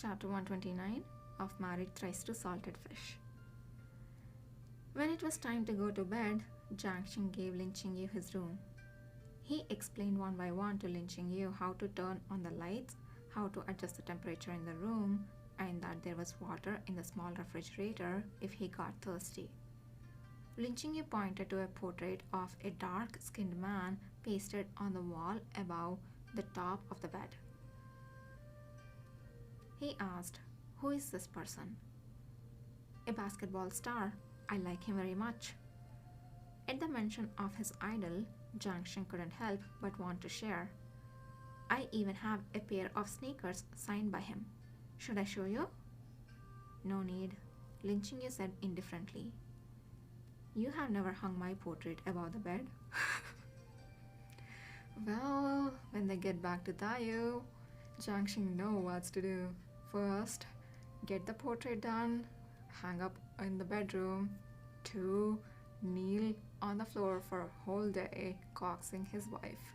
Chapter 129 of Married Thrice to Salted Fish. When it was time to go to bed, Jiang Xing gave Lin Qingyu his room. He explained one by one to Lin Qingyu how to turn on the lights, how to adjust the temperature in the room, and that there was water in the small refrigerator if he got thirsty. Lin Qingyu pointed to a portrait of a dark-skinned man pasted on the wall above the top of the bed. He asked, "Who is this person?" "A basketball star. I like him very much." At the mention of his idol, Jiang Xing couldn't help but want to share. "I even have a pair of sneakers signed by him. Should I show you?" "No need," Lin Qingyu said indifferently. "You have never hung my portrait above the bed." Well, when they get back to Tayu, Jiang Xing knows what to do. First, get the portrait done, hang up in the bedroom. 2, kneel on the floor for a whole day, coaxing his wife.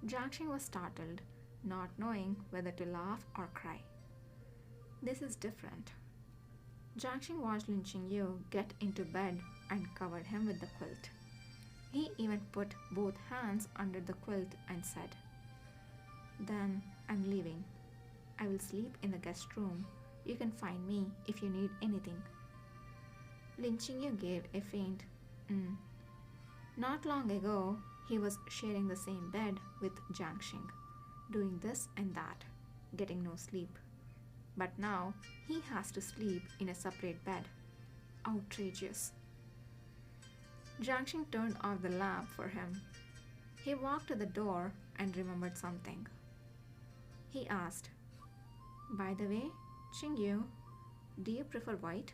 Jiang Xing was startled, not knowing whether to laugh or cry. This is different. Jiang Xing watched Lin Qingyu get into bed and covered him with the quilt. He even put both hands under the quilt and said, "Then I'm leaving. I will sleep in the guest room. You can find me if you need anything." Lin Qingyu gave a faint Not long ago, he was sharing the same bed with Jiang Xing, doing this and that, getting no sleep. But now he has to sleep in a separate bed. Outrageous. Jiang Xing turned off the lamp for him. He walked to the door and remembered something. He asked, "By the way, Qingyu, do you prefer white?"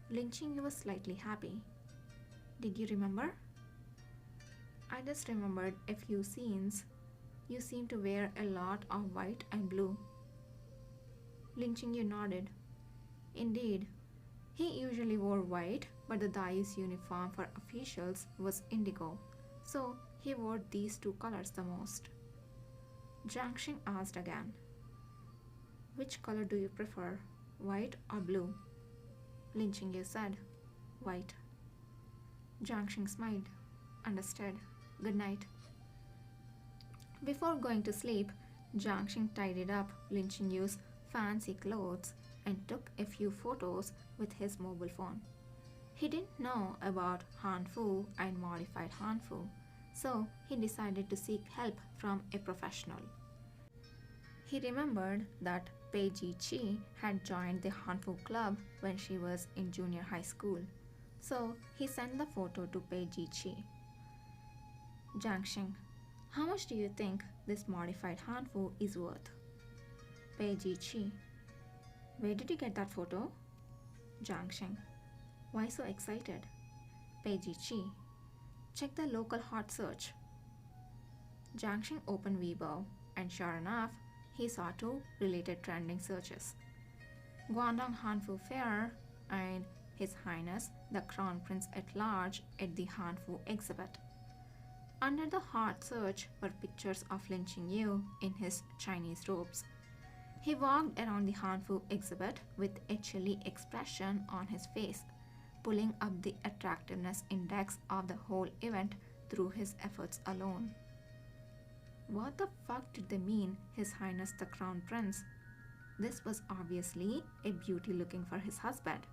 Lin Qingyu was slightly happy. "Did you remember?" "I just remembered a few scenes. You seem to wear a lot of white and blue." Lin Qingyu nodded. Indeed, he usually wore white, but the Dai's uniform for officials was indigo, so he wore these two colors the most. Jiang Xing asked again, "Which color do you prefer, white or blue?" Lin Qingyu said, "White." Jiang Xing smiled. "Understood. Good night." Before going to sleep, Jiang Xing tidied up Lin Qingyu's fancy clothes and took a few photos with his mobile phone. He didn't know about Hanfu and modified Hanfu, so he decided to seek help from a professional. He remembered that Pei Ji-chi had joined the Hanfu club when she was in junior high school, so he sent the photo to Pei Ji-chi. "Jiang Xing, how much do you think this modified Hanfu is worth?" Pei Ji-chi, "Where did you get that photo?" Jiang Xing, "Why so excited?" Pei Ji-chi, "Check the local hot search." Jiang Xing opened Weibo, and sure enough, he saw 2 related trending searches: Guangdong Hanfu Fair and His Highness the Crown Prince at Large at the Hanfu exhibit. Under the hot search were pictures of Lin Qingyu in his Chinese robes. He walked around the Hanfu exhibit with a chilly expression on his face, pulling up the attractiveness index of the whole event through his efforts alone. What the fuck did they mean, His Highness the Crown Prince? This was obviously a beauty looking for his husband.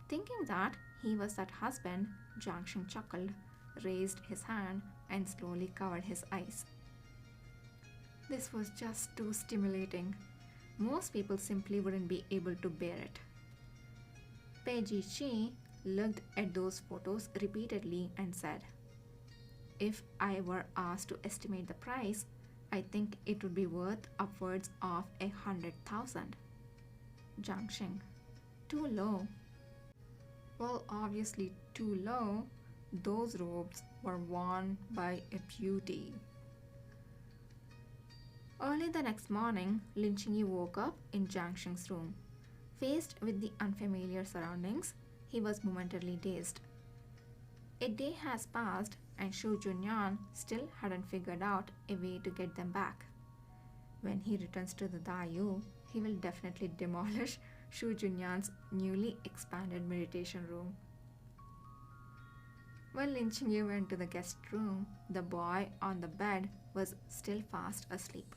Thinking that he was that husband, Jiang Xing chuckled, raised his hand, and slowly covered his eyes. This was just too stimulating. Most people simply wouldn't be able to bear it. Pei Ji-chi looked at those photos repeatedly and said, "If I were asked to estimate the price, I think it would be worth upwards of 100,000. Jiang Xing, "Too low." "Well, obviously too low. Those robes were worn by a beauty." Early the next morning, Lin Qingyu woke up in Jiang Xing's room. Faced with the unfamiliar surroundings, he was momentarily dazed. A day has passed and Shu Junyan still hadn't figured out a way to get them back. When he returns to the Dayu, he will definitely demolish Shu Junyan's newly expanded meditation room. When Lin Qingyu went to the guest room, the boy on the bed was still fast asleep.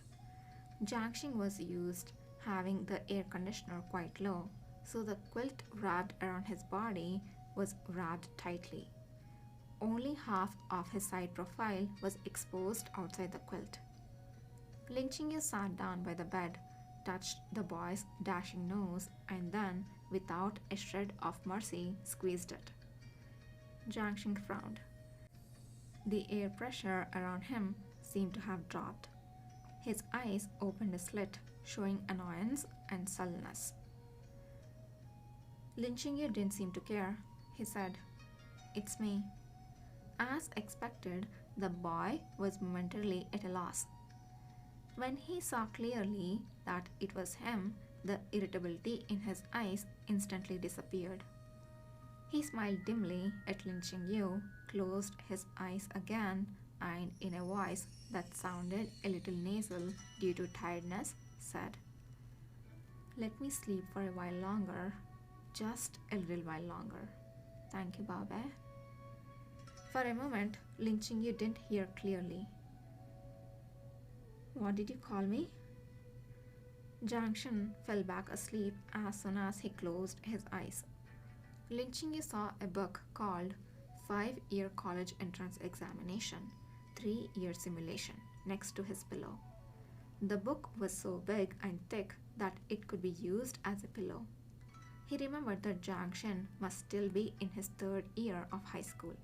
Jiangxing was used having the air conditioner quite low, so the quilt wrapped around his body was wrapped tightly. Only half of his side profile was exposed outside the quilt. Lin Qingyu sat down by the bed, touched the boy's dashing nose, and then, without a shred of mercy, squeezed it. Jiang Xing frowned. The air pressure around him seemed to have dropped. His eyes opened a slit, showing annoyance and sullenness. Lin Qingyu didn't seem to care. He said, "It's me." As expected, the boy was momentarily at a loss. When he saw clearly that it was him, the irritability in his eyes instantly disappeared. He smiled dimly at Lin Qingyu, closed his eyes again, and in a voice that sounded a little nasal due to tiredness, said, "Let me sleep for a while longer, just a little while longer. Thank you, Baba." For a moment, Lin Qingyu didn't hear clearly. "What did you call me?" Jiang Shen fell back asleep as soon as he closed his eyes. Lin Qingyu saw a book called 5-Year College Entrance Examination, 3-Year Simulation next to his pillow. The book was so big and thick that it could be used as a pillow. He remembered that Jiang Shen must still be in his 3rd year of high school.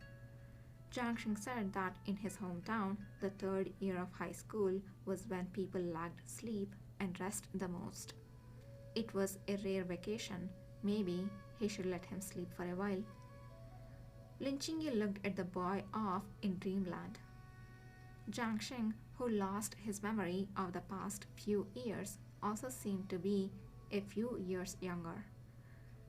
Jiang Shen said that in his hometown, the 3rd year of high school was when people lacked sleep and rest the most. It was a rare vacation. Maybe he should let him sleep for a while. Lin Qingyu looked at the boy off in dreamland. Jiang Shen, who lost his memory of the past few years, also seemed to be a few years younger.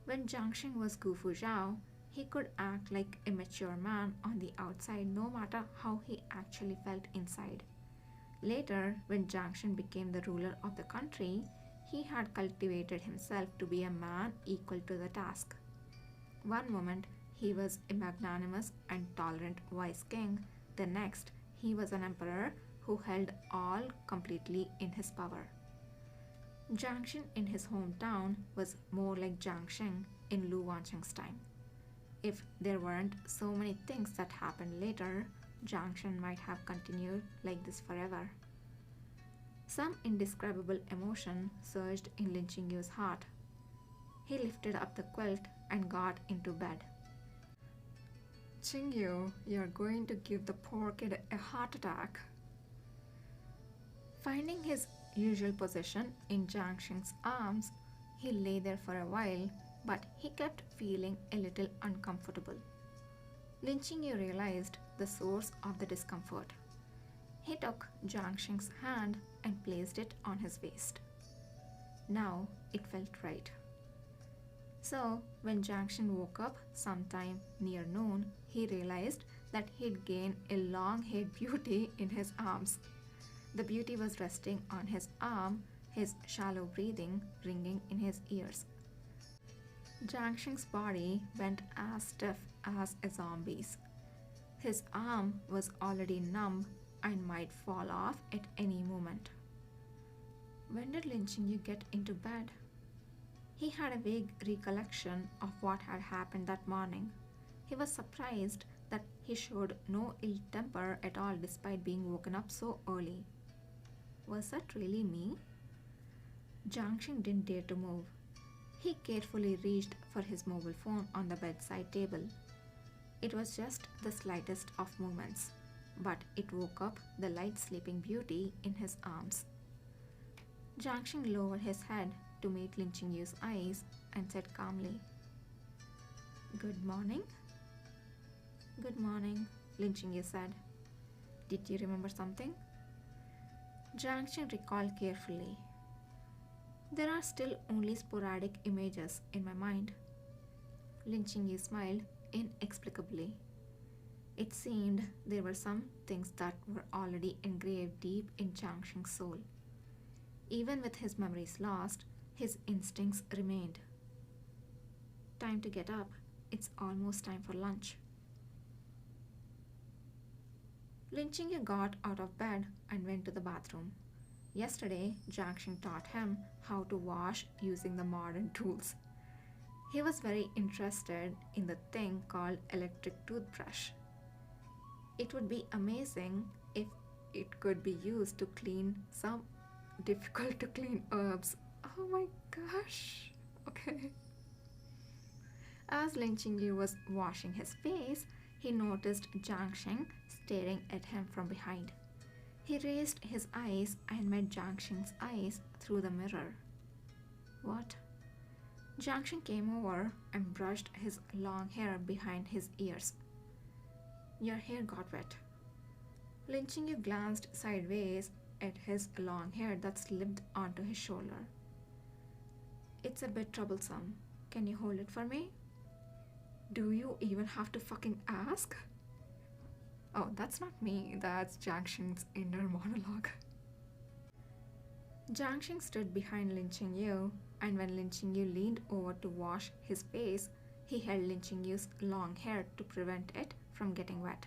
When Jiang Shen was Gufu Zhao, he could act like a mature man on the outside no matter how he actually felt inside. Later, when Jiang Shen became the ruler of the country, he had cultivated himself to be a man equal to the task. One moment, he was a magnanimous and tolerant wise king. The next, he was an emperor who held all completely in his power. Jiang Shen in his hometown was more like Jiang Shen in Lu Wancheng's time. If there weren't so many things that happened later, Jiang Shen might have continued like this forever. Some indescribable emotion surged in Lin Qingyu's heart. He lifted up the quilt and got into bed. "Qingyu, you're going to give the poor kid a heart attack." Finding his usual position in Jiang Shen's arms, he lay there for a while, but he kept feeling a little uncomfortable. Lin Qingyu realized the source of the discomfort. He took Jiang Shen's hand and placed it on his waist. Now it felt right. So, when Jiang Shen woke up sometime near noon, he realized that he'd gained a long-haired beauty in his arms. The beauty was resting on his arm, his shallow breathing ringing in his ears. Jiang Shen's body went as stiff as a zombie's. His arm was already numb and might fall off at any moment. When did Lin Qingyu get into bed? He had a vague recollection of what had happened that morning. He was surprised that he showed no ill temper at all despite being woken up so early. Was that really me? Jiang Shen didn't dare to move. He carefully reached for his mobile phone on the bedside table. It was just the slightest of movements, but it woke up the light sleeping beauty in his arms. Jiang Shen lowered his head to meet Lin Qingyu's eyes and said calmly, "Good morning." "Good morning," Lin Qingyu said. "Did you remember something?" Jiang Shen recalled carefully. "There are still only sporadic images in my mind." Lin Qingyu smiled inexplicably. It seemed there were some things that were already engraved deep in Jiang Shen's soul. Even with his memories lost, his instincts remained. Time to get up. It's almost time for lunch. Lin Qingyu got out of bed and went to the bathroom. Yesterday, Jiang Xing taught him how to wash using the modern tools. He was very interested in the thing called electric toothbrush. It would be amazing if it could be used to clean some difficult to clean herbs. Oh my gosh. Okay. As Lin Qingyu was washing his face, he noticed Jiang Xing staring at him from behind. He raised his eyes and met Jiang Xing's eyes through the mirror. What? Jiang Xing came over and brushed his long hair behind his ears. Your hair got wet. Lin Qingyu glanced sideways at his long hair that slipped onto his shoulder. It's a bit troublesome. Can you hold it for me? Do you even have to fucking ask? Oh, that's not me. That's Jiang Xing's inner monologue. Jiang Xing stood behind Lin Qingyu, and when Lin Qingyu leaned over to wash his face, he held Lin Qingyu's long hair to prevent it from getting wet.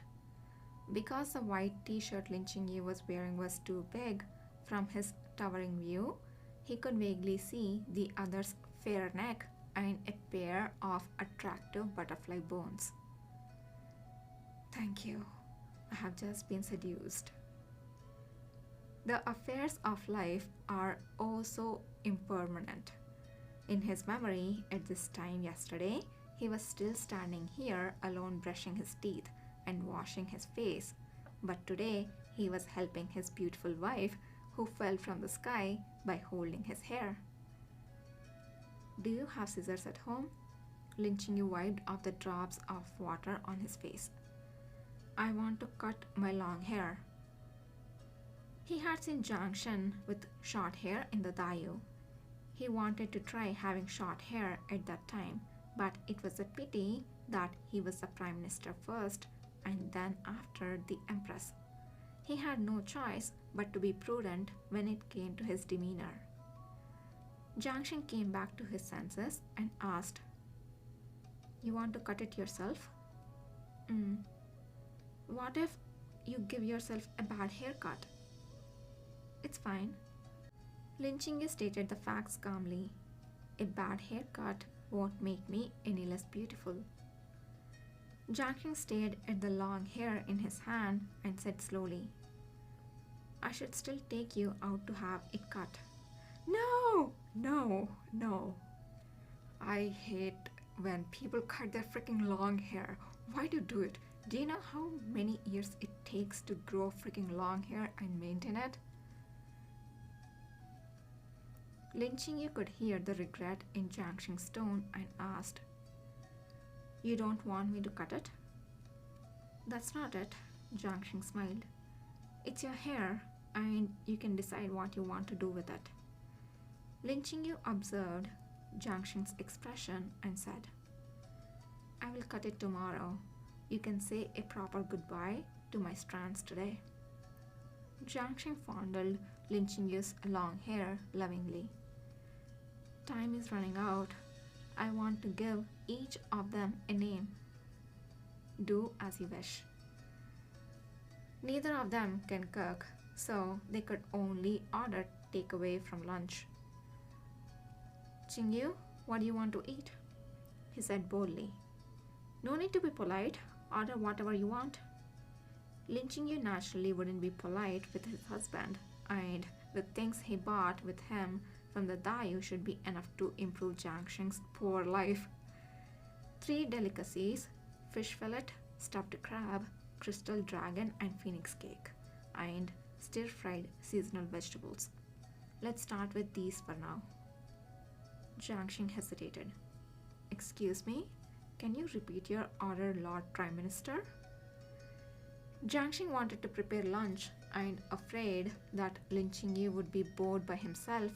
Because the white t-shirt Lin Qingyu was wearing was too big from his towering view, he could vaguely see the other's fair neck and a pair of attractive butterfly bones. Thank you. I have just been seduced. The affairs of life are oh so impermanent. In his memory, at this time yesterday, he was still standing here alone brushing his teeth and washing his face. But today, he was helping his beautiful wife who fell from the sky by holding his hair. Do you have scissors at home? Lin Qingyu wiped off the drops of water on his face. I want to cut my long hair. He had seen Jiang Xing with short hair in the Dayu. He wanted to try having short hair at that time, but it was a pity that he was the Prime Minister first and then after the Empress. He had no choice but to be prudent when it came to his demeanor. Jiang Xing came back to his senses and asked, You want to cut it yourself? What if you give yourself a bad haircut? It's fine. Lin Qingyu stated the facts calmly. A bad haircut won't make me any less beautiful. Jiang Xing stared at the long hair in his hand and said slowly, I should still take you out to have it cut. No! I hate when people cut their freaking long hair. Why do you do it? Do you know how many years it takes to grow freaking long hair and maintain it? Lin Qingyu could hear the regret in Jiang Xing's tone and asked, You don't want me to cut it? That's not it, Jiang Xing smiled. It's your hair, and you can decide what you want to do with it. Lin Qingyu observed Jiang Xing's expression and said, I will cut it tomorrow. You can say a proper goodbye to my strands today. Jiang Xing fondled Lin Qingyu's long hair lovingly. Time is running out. I want to give each of them a name. Do as you wish. Neither of them can cook, so they could only order takeaway from lunch. Qingyu, what do you want to eat? He said boldly. No need to be polite. Order whatever you want. Lin Qingyu naturally wouldn't be polite with his husband, and the things he bought with him from the Dayu should be enough to improve Jiang Xing's poor life. 3 delicacies, fish fillet, stuffed crab, crystal dragon and phoenix cake, and stir-fried seasonal vegetables. Let's start with these for now. Jiang Xing hesitated. Excuse me? Can you repeat your order, Lord Prime Minister? Jiang Xing wanted to prepare lunch, and afraid that Lin Qingyu would be bored by himself,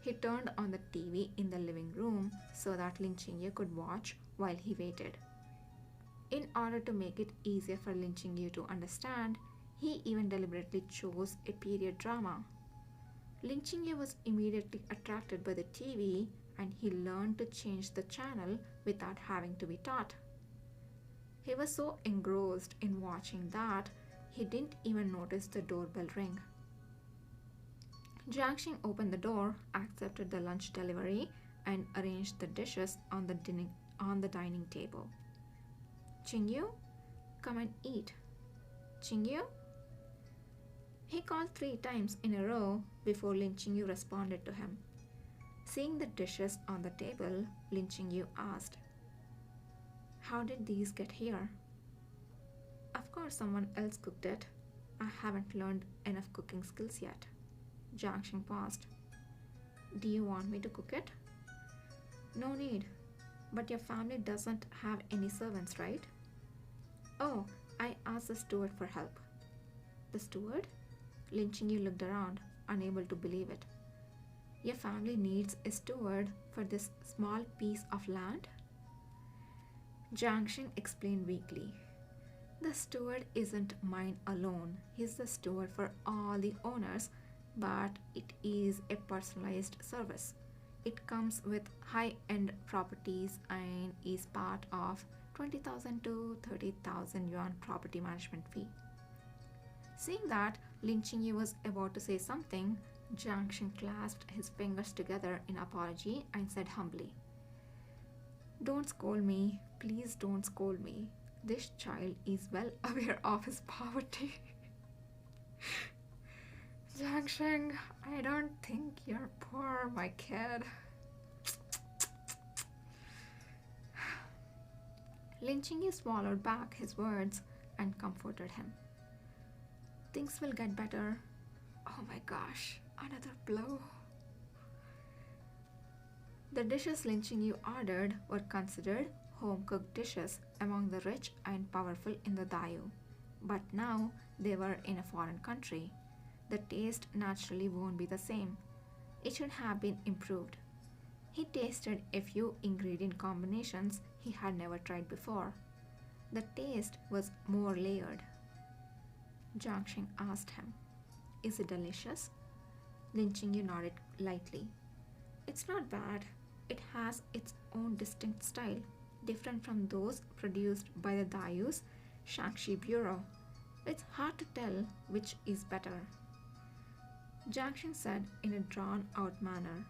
he turned on the TV in the living room so that Lin Qingyu could watch while he waited. In order to make it easier for Lin Qingyu to understand, he even deliberately chose a period drama. Lin Qingyu was immediately attracted by the TV and he learned to change the channel without having to be taught. He was so engrossed in watching that he didn't even notice the doorbell ring. Jiangxing opened the door, accepted the lunch delivery, and arranged the dishes on the dining table. Qingyu, come and eat. Qingyu? He called 3 times in a row before Lin Qingyu responded to him. Seeing the dishes on the table, Lin Qingyu asked, how did these get here? Of course, someone else cooked it. I haven't learned enough cooking skills yet. Jiangxing paused. Do you want me to cook it? No need. But your family doesn't have any servants, right? Oh, I asked the steward for help. The steward? Lin Qingyu looked around, unable to believe it. Your family needs a steward for this small piece of land? Jiangxing explained weakly. The steward isn't mine alone. He's the steward for all the owners, but it is a personalized service. It comes with high-end properties and is part of 20,000 to 30,000 yuan property management fee. Seeing that Lin Qingyu was about to say something, Jiangxing clasped his fingers together in apology and said humbly, don't scold me. Please don't scold me. This child is well aware of his poverty. Jiangxing, I don't think you're poor, my kid. Lin Qingyu swallowed back his words and comforted him. Things will get better. Oh my gosh, another blow. The dishes Lin Qingyu ordered were considered home-cooked dishes among the rich and powerful in the Dayu. But now they were in a foreign country. The taste naturally won't be the same. It should have been improved. He tasted a few ingredient combinations he had never tried before. The taste was more layered. Jiangxing asked him, is it delicious? Lin Qingyu nodded lightly. It's not bad. It has its own distinct style, different from those produced by the Dayu's Shaanxi Bureau. It's hard to tell which is better. Jiangxing said in a drawn-out manner,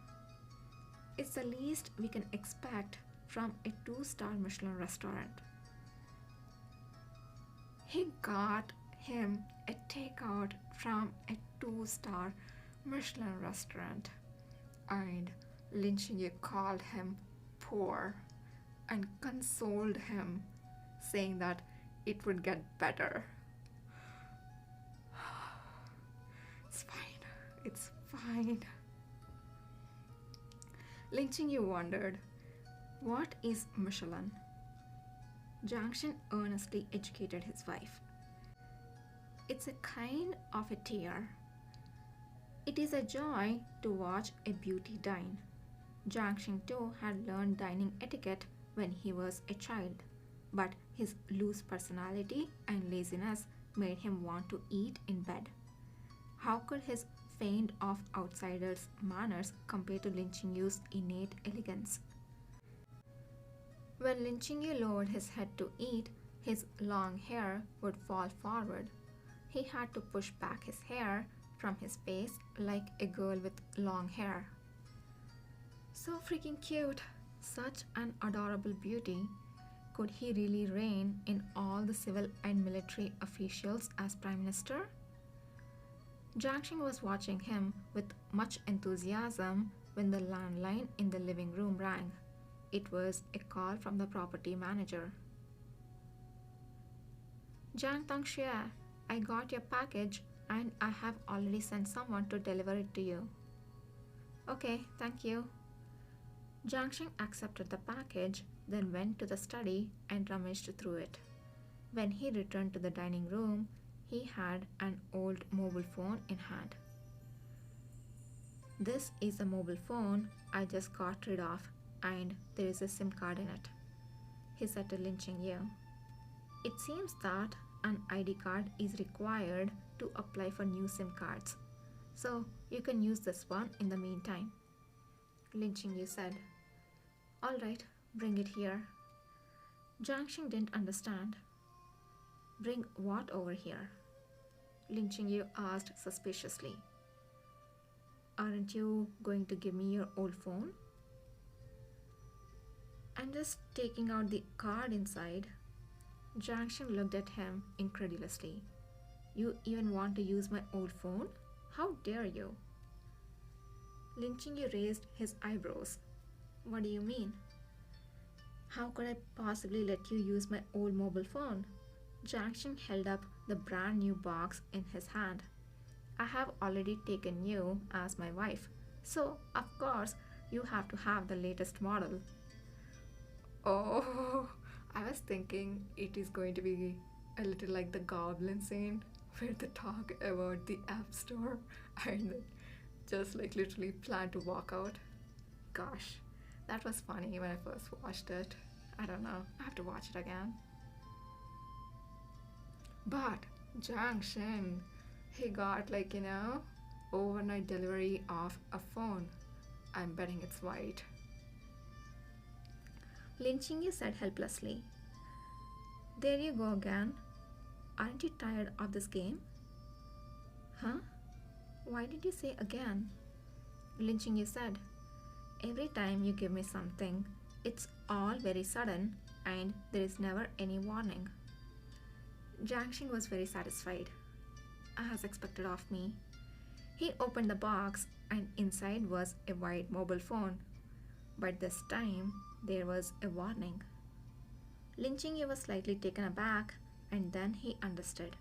it's the least we can expect from a 2-star Michelin restaurant. He got him a takeout from a 2-star Michelin restaurant, and Lin Qingyu called him poor and consoled him, saying that it would get better. It's fine. It's fine. Lin Qingyu wondered, what is Michelin? Jiangxing earnestly educated his wife. It's a kind of a tier. It is a joy to watch a beauty dine. Jiangxing too had learned dining etiquette when he was a child, but his loose personality and laziness made him want to eat in bed. How could his feigned off outsiders' manners compare to Lin Qingyu's innate elegance? When Lin Qingyu lowered his head to eat, his long hair would fall forward. He had to push back his hair from his face like a girl with long hair. So freaking cute! Such an adorable beauty. Could he really reign in all the civil and military officials as Prime Minister? Jiangxing was watching him with much enthusiasm when the landline in the living room rang. It was a call from the property manager. Jiang Tongxue, I got your package and I have already sent someone to deliver it to you. Okay, thank you. Jiangxing accepted the package, then went to the study and rummaged through it. When he returned to the dining room, he had an old mobile phone in hand. This is a mobile phone I just got rid of, and there is a SIM card in it, he said to Lin Qingyu. It seems that an ID card is required to apply for new SIM cards. So, You can use this one in the meantime. Lin Qingyu said. All right, bring it here. Jiang Xing didn't understand. Bring what over here? Lin Qingyu asked suspiciously. Aren't you going to give me your old phone? I'm just taking out the card inside. Jiang Xing looked at him incredulously. You even want to use my old phone? How dare you? Lin Qingyu raised his eyebrows. What do you mean? How could I possibly let you use my old mobile phone? Jiang Xing held up the brand new box in his hand. I have already taken you as my wife, so of course you have to have the latest model. Oh, I was thinking it is going to be a little like the Goblin scene where they talk about the App Store and then just like literally plan to walk out. Gosh, that was funny when I first watched it. I don't know, I have to watch it again. But Jiang Xing, he got overnight delivery of a phone. I'm betting it's white. Lin Qingyu said helplessly. There you go again. Aren't you tired of this game? Huh? Why did you say again? Lin Qingyu said. Every time you give me something, it's all very sudden and there is never any warning. Jiang Xing was very satisfied, as expected of me. He opened the box and inside was a white mobile phone. But this time there was a warning. Lin Qingyu was slightly taken aback and then he understood.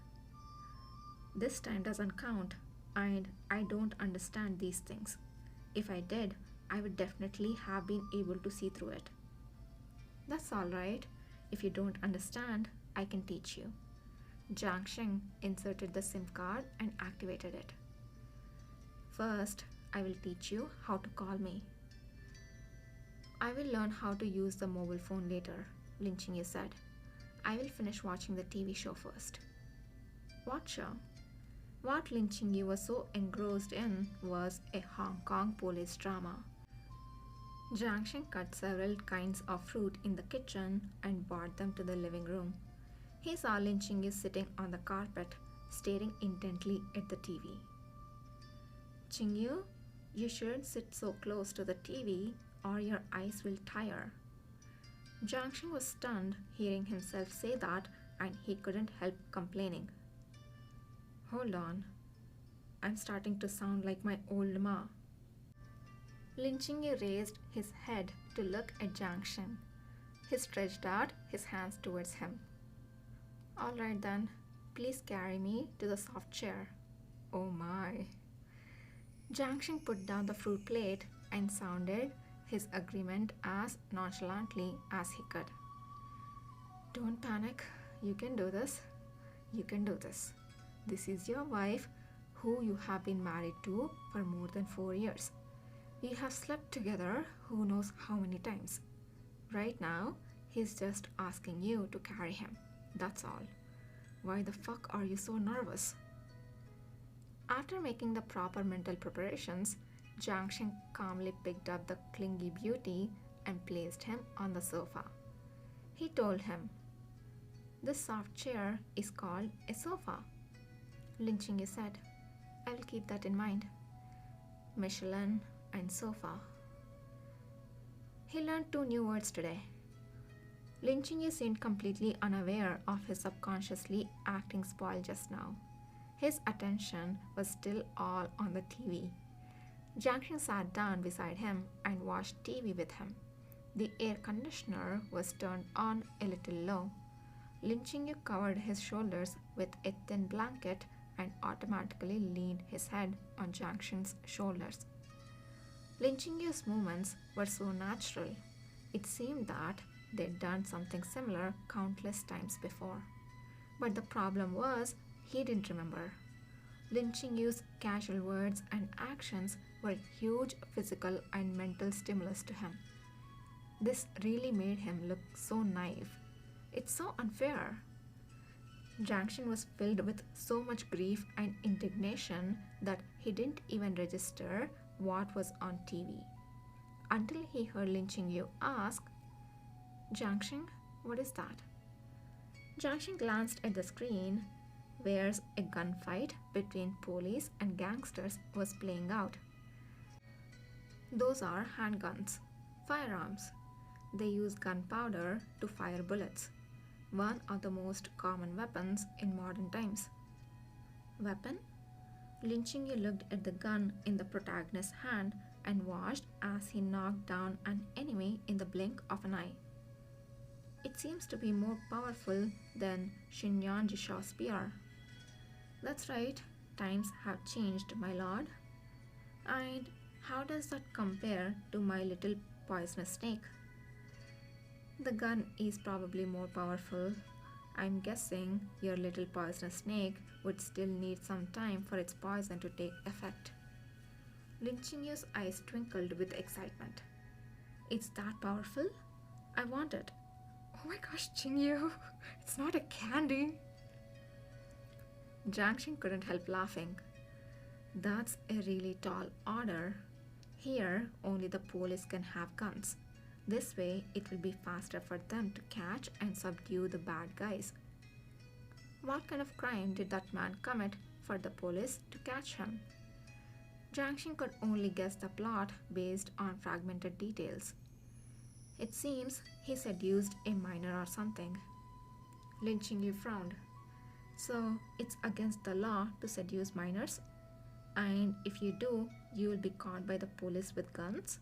This time doesn't count and I don't understand these things. If I did, I would definitely have been able to see through it. That's all right. If you don't understand, I can teach you. Jiang Xing inserted the SIM card and activated it. First, I will teach you how to call me. I will learn how to use the mobile phone later, Lin Qingyu said. I will finish watching the TV show first. What show? What Lin Qingyu was so engrossed in was a Hong Kong police drama. Jiang Xing cut several kinds of fruit in the kitchen and brought them to the living room. He saw Lin Qingyu sitting on the carpet, staring intently at the TV. Qingyu, you shouldn't sit so close to the TV or your eyes will tire. Jiang Xing was stunned hearing himself say that and he couldn't help complaining. Hold on, I'm starting to sound like my old ma. Lin Qingyu raised his head to look at Jiang Xing. He stretched out his hands towards him. All right then, please carry me to the soft chair. Oh my. Jiang Xing put down the fruit plate and sounded his agreement as nonchalantly as he could. Don't panic, you can do this. You can do this. This is your wife who you have been married to for more than 4 years. You have slept together who knows how many times. Right now, he's just asking you to carry him. That's all. Why the fuck are you so nervous? After making the proper mental preparations, Jiang Xing calmly picked up the clingy beauty and placed him on the sofa. He told him, this soft chair is called a sofa. Lin Qingyu said, I will keep that in mind. Michelin and sofa. He learned 2 new words today. Lin Qingyu seemed completely unaware of his subconsciously acting spoil just now. His attention was still all on the TV. Jiang Xing sat down beside him and watched TV with him. The air conditioner was turned on a little low. Lin Qingyu covered his shoulders with a thin blanket and automatically leaned his head on Jiang Xing's shoulders. Lin Qingyu's movements were so natural. It seemed that they'd done something similar countless times before. But the problem was, he didn't remember. Lin Qingyu's casual words and actions were huge physical and mental stimulus to him. This really made him look so naive. It's so unfair. Jiang Xing was filled with so much grief and indignation that he he didn't even register what was on TV until he heard Lin Qingyu ask, Jiangxing, what is that? Jiangxing glanced at the screen where a gunfight between police and gangsters was playing out. Those are handguns, firearms. They use gunpowder to fire bullets, one of the most common weapons in modern times. Weapon? Lin Qingyu looked at the gun in the protagonist's hand and watched as he knocked down an enemy in the blink of an eye. It seems to be more powerful than Xinyan Jishao's spear. That's right, times have changed, my lord. And how does that compare to my little poisonous snake? The gun is probably more powerful. I'm guessing your little poisonous snake would still need some time for its poison to take effect. Lin Qingyu's eyes twinkled with excitement. It's that powerful? I want it. Oh my gosh, Qingyu, it's not a candy. Jiangxing couldn't help laughing. That's a really tall order. Here, only the police can have guns. This way, it will be faster for them to catch and subdue the bad guys. What kind of crime did that man commit for the police to catch him? Jiangxing could only guess the plot based on fragmented details. It seems he seduced a minor or something. Lin Qingyu frowned. So, it's against the law to seduce minors? And if you do, you will be caught by the police with guns?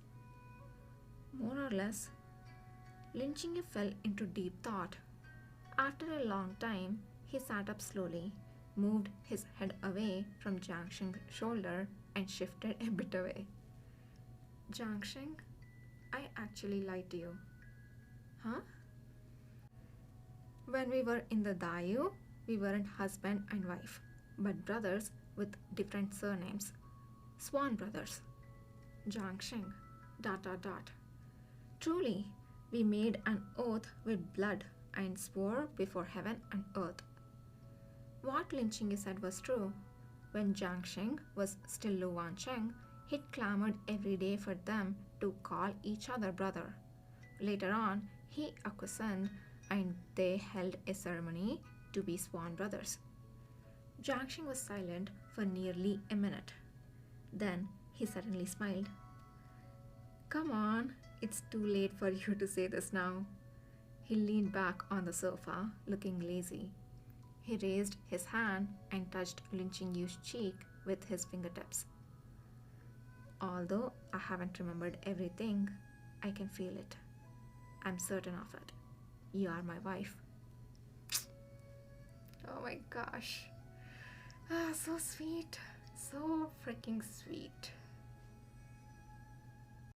More or less. Lin Qingyu fell into deep thought. After a long time, he sat up slowly, moved his head away from Jiangxing's shoulder and shifted a bit away. Jiangxing, I actually lied to you. Huh? When we were in the Dayu, we weren't husband and wife, but brothers with different surnames. Swan brothers. Jiangxing. ... Truly, we made an oath with blood and swore before heaven and earth. What Lin Qingyu said was true. When Jiangxing was still Lu Wancheng, he clamored every day for them to call each other brother. Later on, he acquiesced and they held a ceremony to be swan brothers. Jiangxing was silent for nearly a minute. Then he suddenly smiled. Come on, it's too late for you to say this now. He leaned back on the sofa, looking lazy. He raised his hand and touched Lin Qingyu's cheek with his fingertips. Although I haven't remembered everything, I can feel it. I'm certain of it. You are my wife. Oh my gosh. So sweet. So freaking sweet.